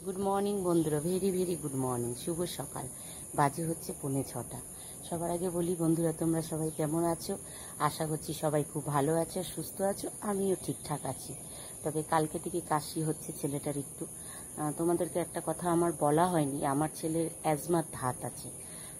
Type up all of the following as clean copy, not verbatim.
Good morning বন্ধুরা, very very good morning, শুভ সকাল। বাজে হচ্ছে 5:45। সবার আগে বলি বন্ধুরা, তোমরা সবাই কেমন আছো? আশা করছি সবাই খুব ভালো আছো, সুস্থ আছো। আমিও ঠিকঠাক আছি। তবে কালকে থেকে কাশি হচ্ছে ছেলেটার একটু। তোমাদেরকে একটা কথা আমার বলা হয়নি, আমার ছেলের অ্যাজমার ধাত আছে।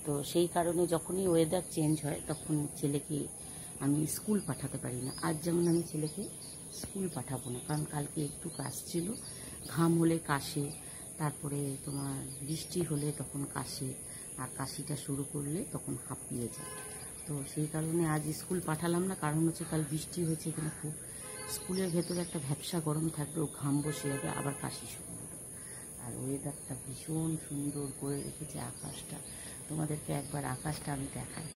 তো সেই কারণে যখনই ওয়েদার চেঞ্জ হয় তখন ছেলেকে আমি স্কুল পাঠাতে পারি না। আজ যেমন আমি ছেলেকে স্কুল পাঠাবো না, কারণ কালকে একটু কাশ ছিল। ঘাম হলে কাশে, তারপরে তোমার বৃষ্টি হলে তখন কাশে, আর কাশিটা শুরু করলে তখন হাঁপিয়ে যায়। তো সেই কারণে আজ স্কুল পাঠালাম না, কারণ হচ্ছে কাল বৃষ্টি হয়েছে এখানে খুব। স্কুলের ভেতরে একটা ভ্যাপসা গরম থাকবে, ও ঘাম বসে যাবে, আবার কাশি শুরু হবে। আর ওয়েদারটা ভীষণ সুন্দর করে রেখেছে আকাশটা। তোমাদেরকে একবার আকাশটা আমি দেখাই।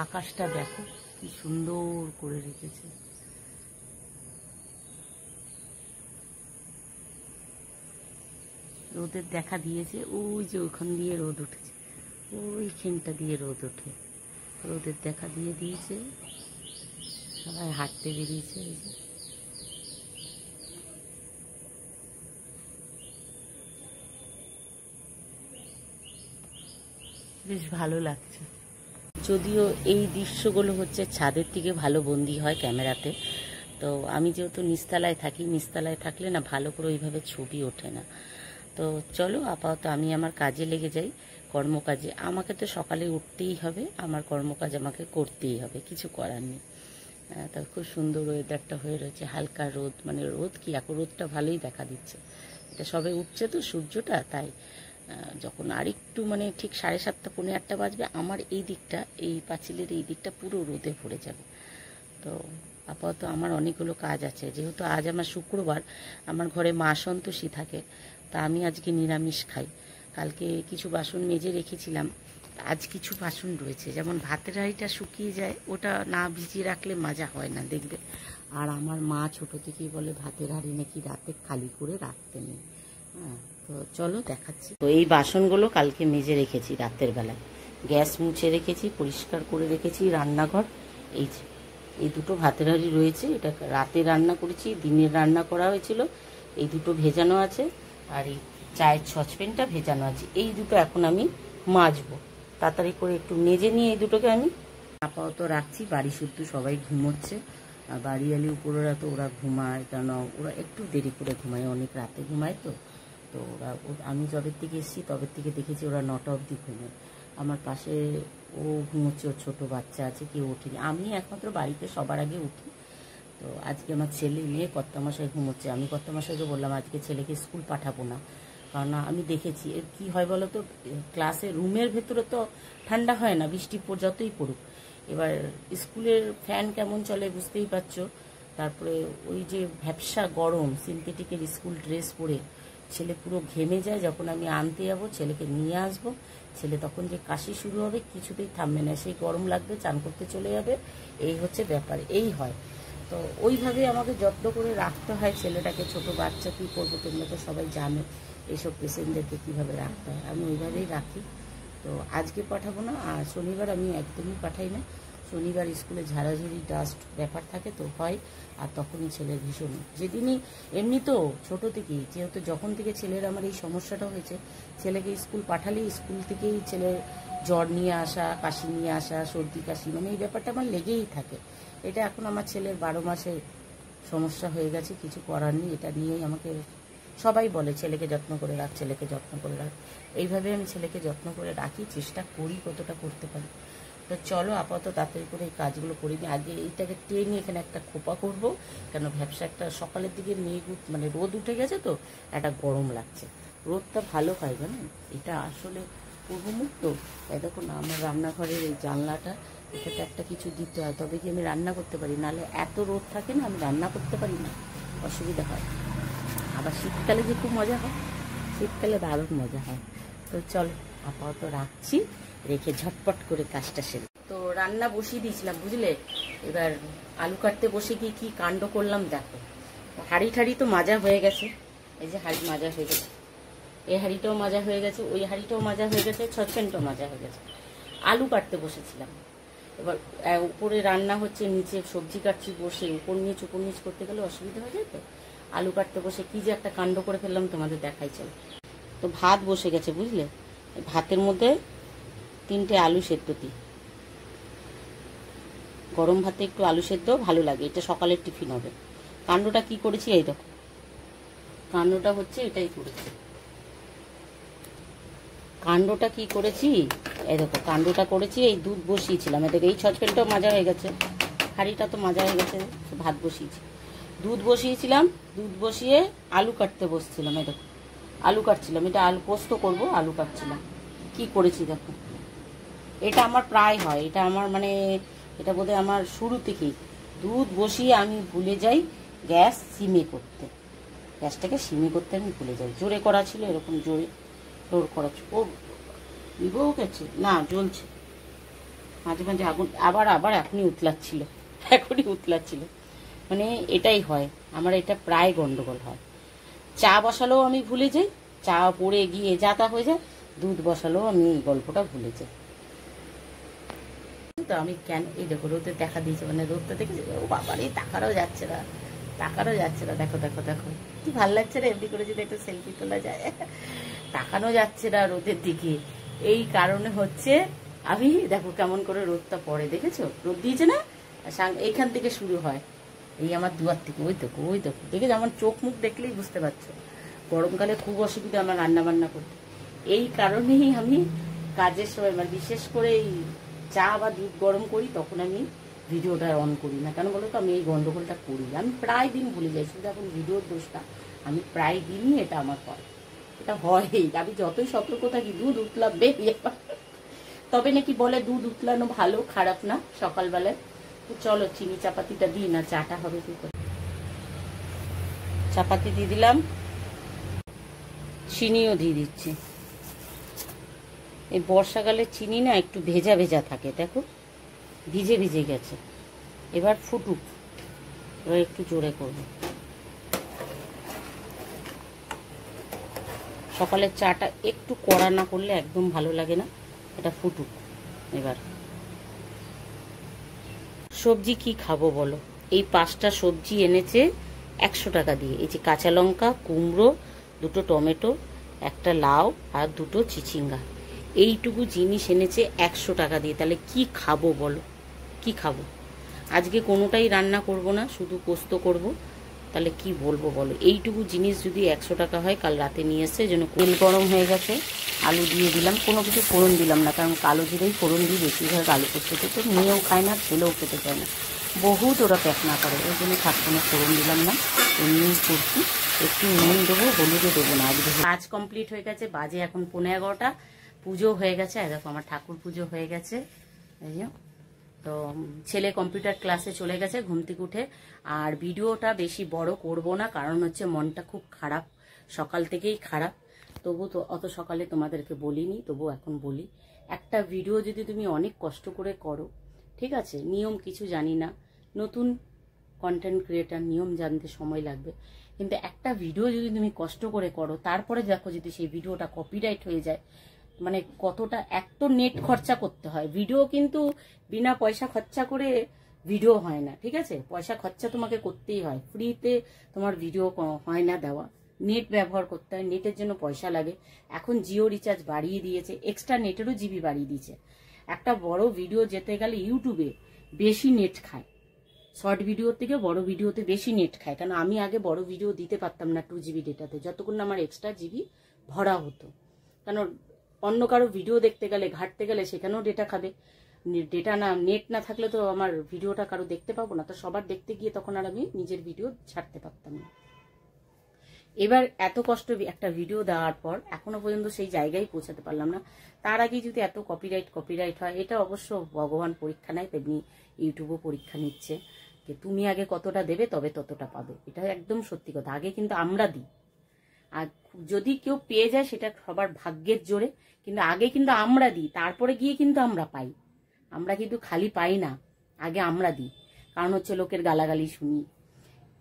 আকাশটা দেখো কি সুন্দর করে রেখেছে। রোদের দেখা দিয়েছে, ওই যে ওখান দিয়ে রোদ উঠেছে, ওইখানটা দিয়ে রোদ ওঠে। রোদের দেখা দিয়ে দিয়েছে, সবাই হাঁটতে বেরিয়েছে। এই যে বেশ ভালো লাগছে। যদিও এই দৃশ্যগুলো হচ্ছে ছাদের থেকে ভালো বন্দি হয় ক্যামেরাতে। তো আমি যেহেতু নিচতলায় থাকি, নিচতলায় থাকলে না ভালো করে ওইভাবে ছবি ওঠে না। তো চলো আপাতত আমি আমার কাজে লেগে যাই, কর্মকাজে। আমাকে তো সকালে উঠতেই হবে, আমার কর্মকাজ আমাকে করতেই হবে, কিছু করার নেই। তা খুব সুন্দর ওয়েদারটা হয়ে রয়েছে, হালকা রোদ, মানে রোদ কি এখন রোদটা ভালোই দেখা দিচ্ছে। এটা সবে উঠছে তো সূর্যটা, তাই যখন আরেকটু মানে ঠিক 7:30 পৌনে 8টা বাজবে, আমার এই দিকটা, এই পাঁচিলের এই দিকটা পুরো রোদে ভরে যাবে। তো আপাতত আমার অনেকগুলো কাজ আছে, যেহেতু আজ আমার শুক্রবার, আমার ঘরে মা সন্তোষী থাকে, তা আমি আজকে নিরামিষ খাই। কালকে কিছু বাসন মেজে রেখেছিলাম, আজ কিছু বাসন রয়েছে। যেমন ভাতের হাঁড়িটা শুকিয়ে যায়, ওটা না ভিজিয়ে রাখলে মাজা হয় না, দেখবে। আর আমার মা ছোট থেকেই বলে ভাতের হাঁড়ি নাকি রাতে খালি করে রাখতে নেই। হ্যাঁ, তো চলো দেখাচ্ছি। তো এই বাসনগুলো কালকে মেজে রেখেছি রাতের বেলায়, গ্যাস মুছে রেখেছি, পরিষ্কার করে রেখেছি। রান্নাঘর এই যে এই দুটো ভাতের হাঁড়ি রয়েছে, এটা রাতে রান্না করেছি, দিনের রান্না করা হয়েছিল। এই দুটো ভেজানো আছে, আর এই চায়ের সসপ্যানটা ভেজানো আছে। এই দুটো এখন আমি মাজবো, তাড়াতাড়ি করে একটু মেজে নিয়ে এই দুটোকে আমি আপাতত রাখছি। বাড়ি শুদ্ধ সবাই ঘুমোচ্ছে, আর বাড়িওয়ালি উপরেরা তো ওরা ঘুমায়, কেন ওরা একটু দেরি করে ঘুমায়, অনেক রাতে ঘুমায়। তো তো ওরা, আমি যবের থেকে এসেছি তবের থেকে দেখেছি ওরা 9টা অবধি ঘুমায়। আমার পাশে ও ঘুমোচ্ছে, ওর ছোটো বাচ্চা আছে, কেউ ওঠেনি। আমি একমাত্র বাড়িতে সবার আগে উঠি। তো আজকে আমার ছেলে মেয়ে কর্তামশাই ঘুমোচ্ছে। আমি কর্তামশাইকে বললাম আজকে ছেলেকে স্কুল পাঠাবো না, কারণ আমি দেখেছি এর কী হয় বলো তো, ক্লাসে রুমের ভেতরে তো ঠান্ডা হয় না, বৃষ্টি যতই পড়ুক। এবার স্কুলের ফ্যান কেমন চলে বুঝতেই পারছো। তারপরে ওই যে ভ্যাপসা গরম, সিনথেটিকের স্কুল ড্রেস পরে ছেলে পুরো ঘেমে যায়। যখন আমি আনতে যাবো, ছেলেকে নিয়ে আসবো, ছেলে তখন যে কাশি শুরু হবে, কিছুতেই থামবে না, সেই গরম লাগবে, চান করতে চলে যাবে। এই হচ্ছে ব্যাপার, এই হয়। তো ওইভাবে আমাকে যত্ন করে রাখতে হয় ছেলেটাকে। ছোট বাচ্চা কী করবো, তোমরা তো সবাই জানো এইসব পেশেন্টদেরকে কীভাবে রাখতে হয়, আমি ওইভাবেই রাখি। তো আজকে পাঠাবো না, আর শনিবার আমি একদমই পাঠাই না। শনিবার স্কুলে ঝাড়াঝুড়ি ডাস্ট ব্যাপার থাকে তো হয়, আর তখনই ছেলের ভীষণ, যেদিনই এমনি তো ছোটো থেকেই, যেহেতু যখন থেকে ছেলের আমার এই সমস্যাটা হয়েছে, ছেলেকে স্কুল পাঠালেই স্কুল থেকেই ছেলের জ্বর নিয়ে আসা, কাশি নিয়ে আসা, সর্দি কাশি, মানে এই ব্যাপারটা আমার লেগেই থাকে। এটা এখন আমার ছেলের 12 মাসের সমস্যা হয়ে গেছে, কিছু করার নেই। এটা নিয়েই আমাকে সবাই বলে ছেলেকে যত্ন করে রাখ, ছেলেকে যত্ন করে রাখ। এইভাবে আমি ছেলেকে যত্ন করে রাখি, চেষ্টা করি কতটা করতে পারি। তো চলো আপাতত তাড়াতাড়ি করে এই কাজগুলো করে নিই। আগে এইটাকে টেনে এখানে একটা খোপা করব, কেন ভ্যাপসা একটা সকালের দিকে মেঘ মানে রোদ উঠে গেছে তো একটা গরম লাগছে। রোদটা ভালো হয় জানেন, এটা আসলে পূর্বমুখ তো। তাই দেখো না, আমার রান্নাঘরের এই জানলাটা, এটাতে একটা কিছু দিতে হয়, তবে কি আমি রান্না করতে পারি, নাহলে এত রোদ থাকে না, আমি রান্না করতে পারি না, অসুবিধা হয়। আবার শীতকালে যে খুব মজা হয়, শীতকালে দারুণ মজা হয়। তো চলো আপাতত রাখছি, রেখে ঝটপট করে কাজটা সেরে। তো রান্না বসিয়ে দিয়েছিলাম বুঝলে। এবার আলু কাটতে বসে গিয়ে কী কাণ্ড করলাম দেখো। হাঁড়ি ঠাড়ি তো মাজা হয়ে গেছে, এই যে হাঁড়ি মাজা হয়ে গেছে, এই হাঁড়িটাও মাজা হয়ে গেছে, ওই হাঁড়িটাও মাজা হয়ে গেছে, সসপ্যানটাও মাজা হয়ে গেছে। আলু কাটতে বসেছিলাম, এবার উপরে রান্না হচ্ছে, নিচে সবজি কাটছি বসে, উপর নিচ করতে গেলে অসুবিধা হয়ে যায়। তো আলু কাটতে বসে কি যে একটা কাণ্ড করে ফেললাম তোমাদের দেখাই চলো। তো ভাত বসে গেছে বুঝলে, ভাতের মধ্যে 3টে আলু সেদ্ধ দিই, গরম ভাতে একটু আলু সেদ্ধ ভালো লাগে, এটা সকালের টিফিন হবে। কাণ্ডটা কি করেছি এই দেখো, কাণ্ডটা হচ্ছে এটাই করেছি। কাণ্ডটা কি করেছি এই দেখো, কাণ্ডটা করেছি এই দুধ বসিয়েছিলাম, এদিকে এই সসপ্যানটাও মাজা হয়ে গেছে, হাঁড়িটা তো মাজা হয়ে গেছে, ভাত বসিয়েছি, দুধ বসিয়েছিলাম, দুধ বসিয়ে আলু কাটতে বসছিলাম। এই দেখো আলু কাটছিলাম, এটা আলু পোস্ত করবো, আলু কাটছিলাম। কি করেছি দেখো, এটা আমার প্রায় হয়, এটা আমার মানে এটা বোধহয় আমার শুরু থেকেই দুধ বসিয়ে আমি ভুলে যাই গ্যাস সিমে করতে, গ্যাসটাকে সিমে করতে আমি ভুলে যাই। জোরে করা ছিল, এরকম জোরে জোর করা ও নিভেও গেছে না, জ্বলছে মাঝে মাঝে আগুন, আবার আবার এখনই উতলাচ্ছিল, এখনই উতলাচ্ছিল, মানে এটাই হয় আমার, এটা প্রায় গন্ডগোল হয়। চা বসালেও আমি ভুলে যাই, চা পড়ে গিয়ে যাতা হয়ে যায়, দুধ বসালেও আমি এই গল্পটা ভুলে যাই। তো আমি কেন এই দেখো রোদে দেখা দিয়েছে, মানে রোদটা দেখেছি, ও বাবারে তাকারও যাচ্ছে না, তাকানো যাচ্ছে না, দেখো দেখো দেখো কি ভালো লাগছে না, এমনি করে যদি একটু সেলফি তোলা যায়, তাকানো যাচ্ছে না রোদের দিকে। এই কারণে হচ্ছে আমি দেখো কেমন করে রোদটা পড়ে, দেখেছো রোদ দিয়েছে না, এইখান থেকে শুরু হয়, এই আমার দুয়ার থেকে, ওই দেখো ওই দেখো, দেখেছো আমার চোখ মুখ দেখলেই বুঝতে পারছো। গরমকালে খুব অসুবিধা আমার রান্না বান্না করতে, এই কারণেই আমি কাজের সময় মানে বিশেষ করে এই চা বা দুধ গরম করি তখন আমি ভিডিওটা অন করি না, কেন বলো তো আমি এই গন্ডগোলটা করি, আমি প্রায় দিন ভুলে যাই, শুধু এখন ভিডিওর দোষটা, আমি প্রায় দিনই এটা আমার হয়, এটা হয়, আমি যতই সতর্ক থাকি দুধ উতলাবে, তবে নাকি বলে দুধ উতলানো ভালো, খারাপ না সকালবেলায়। তো চলো চিনি চাপাতিটা দিই না, চাটা হবে কি করে, চাপাতি দিয়ে দিলাম, চিনিও দিয়ে দিচ্ছি। এই বর্ষাকালে চিনি না একটু ভেজা ভেজা থাকে, দেখো ভিজে ভিজে গেছে, এবার ফুটুক, এবার একটু জোরে করব। সকালের চাটা একটু কড়া না করলে একদম ভালো লাগে না, এটা ফুটুক। এবার সবজি কি খাবো বলো, এই 5টা সবজি এনেছে 100 টাকা দিয়ে, এই যে কাঁচা লঙ্কা, কুমড়ো, 2টো টমেটো, একটা লাউ আর 2টো চিচিঙ্গা, এইটুকু জিনিস এনেছে 100 টাকা দিয়ে, তাহলে কি খাবো বলো, কি খাবো? আজকে কোনোটাই রান্না করব না, শুধু পোস্ত করব, তাহলে কি বলবো বলো, এইটুকু জিনিস যদি 100 টাকা হয়, কাল রাতে নিয়ে এসছে, যেন তেল গরম হয়ে গেছে, আলু দিয়ে দিলাম, কোনো কিছু ফোড়ন দিলাম না, কারণ কালো জিরেই ফোড়ন দিয়ে বেশিরভাগ আলু পোস্ততে, তো মেয়েও খায় না, ছেলেও খেতে চায় না, বহুত ওরা প্যাক না করে, ওই জন্য থাকতে না, ফোড়ন দিলাম না, এমনি করছি, একটু নুন দেবো, হলুদও দেবো না। আজকে কাজ কমপ্লিট হয়ে গেছে, বাজে এখন 11:15, পুজো হয়ে গেছে, দেখো আমার ঠাকুর পুজো হয়ে গেছে, এই যে তো ছেলে কম্পিউটার ক্লাসে চলে গেছে ঘুম থেকে উঠে। আর ভিডিওটা বেশি বড় করব না, কারণ হচ্ছে মনটা খুব খারাপ, সকাল থেকেই খারাপ, তবু তো অত সকালে তোমাদেরকে বলিনি, তবু এখন বলি, একটা ভিডিও যদি তুমি অনেক কষ্ট করে করো, ঠিক আছে, নিয়ম কিছু জানি না, নতুন কন্টেন্ট ক্রিয়েটার, নিয়ম জানতে সময় লাগবে, কিন্তু একটা ভিডিও যদি তুমি কষ্ট করে করো, তারপরে দেখো যদি সেই ভিডিওটা কপিরাইট হয়ে যায়, মানে কতটা, এক তো নেট খরচা করতে হয়, ভিডিও কিন্তু বিনা পয়সা খরচা করে ভিডিও হয় না, ঠিক আছে, পয়সা খরচা তোমাকে করতেই হয়, ফ্রিতে তোমার ভিডিও হয় না দেওয়া, নেট ব্যবহার করতে হয়, নেটের জন্য পয়সা লাগে, এখন জিও রিচার্জ বাড়িয়ে দিয়েছে, এক্সট্রা নেটেরও জিবি বাড়িয়ে দিয়েছে, একটা বড় ভিডিও যেতে গেলে ইউটিউবে বেশি নেট খায়, শর্ট ভিডিওর থেকে বড় ভিডিওতে বেশি নেট খায়, কারণ আমি আগে বড় ভিডিও দিতে পারতাম না 2 GB ডেটাতে, যতক্ষণ না আমার এক্সট্রা জিবি ভরা হতো, কারণ অন্য কারো ভিডিও দেখতে গেলে, ঘাটতে গেলে সেখানেও ডেটা খাবে, ডেটা না, নেট না থাকলে তো আমার ভিডিওটা কারো দেখতে পাবো না, তো সবার দেখতে গিয়ে তখন আর আমি নিজের ভিডিও ছাড়তে পারতাম না। এবার এত কষ্ট একটা ভিডিও দেওয়ার পর এখনো পর্যন্ত সেই জায়গায় পৌঁছাতে পারলাম না, তার আগে যদি এত কপিরাইট হয়, এটা অবশ্য ভগবান পরীক্ষা নেয়, তেমনি ইউটিউবও পরীক্ষা নিচ্ছে, যে তুমি আগে কতটা দেবে তবে ততটা পাবে, এটা একদম সত্যি কথা, আগে কিন্তু আমরা দিই, আর যদি কেউ পেয়ে যায় সেটা সবার ভাগ্যের জোরে, কিন্তু আগে কিন্তু আমরা দিই, তারপরে গিয়ে কিন্তু আমরা পাই, আমরা কিন্তু খালি পাই না, আগে আমরা দিই, কারণ হচ্ছে লোকের গালাগালি শুনি,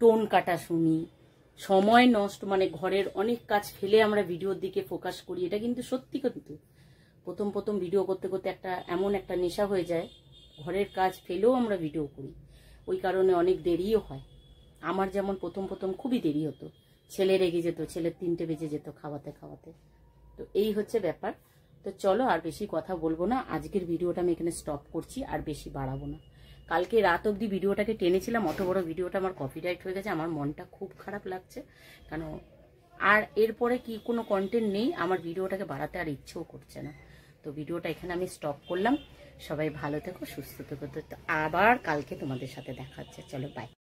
টোন কাটা শুনি, সময় নষ্ট, মানে ঘরের অনেক কাজ ফেলে আমরা ভিডিওর দিকে ফোকাস করি, এটা কিন্তু সত্যি, কিন্তু প্রথম প্রথম ভিডিও করতে করতে একটা এমন একটা নেশা হয়ে যায়, ঘরের কাজ ফেলেও আমরা ভিডিও করি, ওই কারণে অনেক দেরিও হয়, আমার যেমন প্রথম প্রথম খুবই দেরি হতো, ছেলে রেগে যেত, ছেলের 3টে বেজে যেত খাওয়াতে খাওয়াতে। তো এই হচ্ছে ব্যাপার। তো চলো আর বেশি কথা বলবো না, আজকের ভিডিওটা আমি এখানে স্টপ করছি, আর বেশি বাড়াবো না। কালকে রাত অবধি ভিডিওটাকে টেনেছিলাম, অত বড় ভিডিওটা আমার কপিরাইট হয়ে গেছে, আমার মনটা খুব খারাপ লাগছে। কেন আর এরপরে কি কোনো কন্টেন্ট নেই, আমার ভিডিওটাকে বাড়াতে আর ইচ্ছেও করছে না। তো ভিডিওটা এখানে আমি স্টপ করলাম। সবাই ভালো থেকো, সুস্থ থেকো। তো আবার কালকে তোমাদের সাথে দেখা হচ্ছে। চলো বাই।